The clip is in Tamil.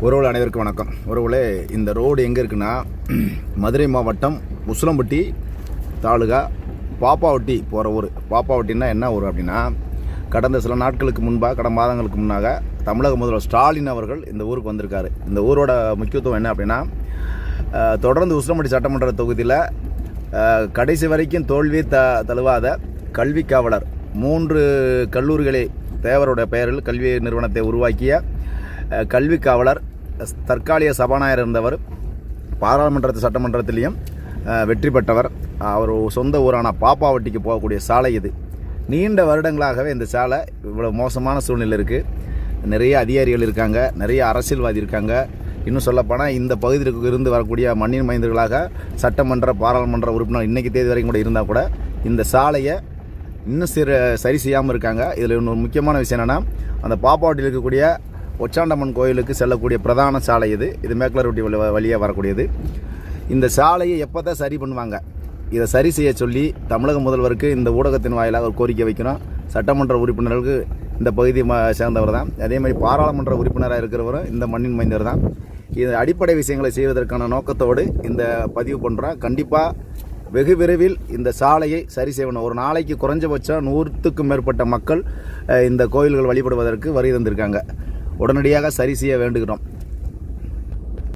உறவுகள் அனைவருக்கும் வணக்கம். உறவுகளே, இந்த ரோடு எங்கே இருக்குன்னா, மதுரை மாவட்டம் உசிலம்பட்டி தாலுகா பாப்பாவட்டி போகிற ஊர். பாப்பாவட்டின்னா என்ன ஊர் அப்படின்னா, கடந்த சில நாட்களுக்கு முன்பாக, கடந்த மாதங்களுக்கு முன்னாக தமிழக முதல்வர் ஸ்டாலின் அவர்கள் இந்த ஊருக்கு வந்திருக்காரு. இந்த ஊரோட முக்கியத்துவம் என்ன அப்படின்னா, தொடர்ந்து உசிலம்பட்டி சட்டமன்ற தொகுதியில் கடைசி வரைக்கும் தோல்வி தழுவாத கல்வி காவலர் 3 கல்லூரிகளை தேவருடைய பெயரில் கல்வி நிறுவனத்தை உருவாக்கிய கல்வி காவலர் தற்காலிக சபாநாயகர் இருந்தவர். பாராளுமன்றத்து சட்டமன்றத்திலையும் வெற்றி பெற்றவர். அவர் சொந்த ஊரான பாப்பாவட்டிக்கு போகக்கூடிய சாலை இது. நீண்ட வருடங்களாகவே இந்த சாலை இவ்வளோ மோசமான சூழ்நிலை இருக்குது. நிறைய அதிகாரிகள் இருக்காங்க, நிறைய அரசியல்வாதி இருக்காங்க. இன்னும் சொல்லப்போனால் இந்த பகுதிக்கு இருந்து வரக்கூடிய மண்ணின் மைந்தர்களாக சட்டமன்ற பாராளுமன்ற உறுப்பினர் இன்றைக்கி தேதி வரைக்கும் கூட இருந்தால் கூட இந்த சாலையை இன்னும் சரி செய்யாமல் இருக்காங்க. இதில் இன்னொரு முக்கியமான விஷயம் என்னென்னா, அந்த பாப்பாவட்டியில் இருக்கக்கூடிய ஒச்சாண்டம்மன் கோயிலுக்கு செல்லக்கூடிய பிரதான சாலை இது மேக்கலரொட்டி வழியாக வரக்கூடியது. இந்த சாலையை எப்போ தான் சரி பண்ணுவாங்க? இதை சரி செய்ய சொல்லி தமிழக முதல்வருக்கு இந்த ஊடகத்தின் வாயிலாக ஒரு கோரிக்கை வைக்கணும். சட்டமன்ற உறுப்பினர்களுக்கு இந்த பகுதி சேர்ந்தவர் தான். அதேமாதிரி பாராளுமன்ற உறுப்பினராக இருக்கிறவரும் இந்த மண்ணின் மைந்தர் தான். இது அடிப்படை விஷயங்களை செய்வதற்கான நோக்கத்தோடு இந்த பதிவு பண்ணுறோம். கண்டிப்பாக வெகு விரைவில் இந்த சாலையை சரி செய்யணும். ஒரு நாளைக்கு குறைஞ்சபட்சம் 100க்கும் மேற்பட்ட மக்கள் இந்த கோயில்கள் வழிபடுவதற்கு வருகை தந்திருக்காங்க. உடனடியாக சரி செய்ய வேண்டுகிறோம்.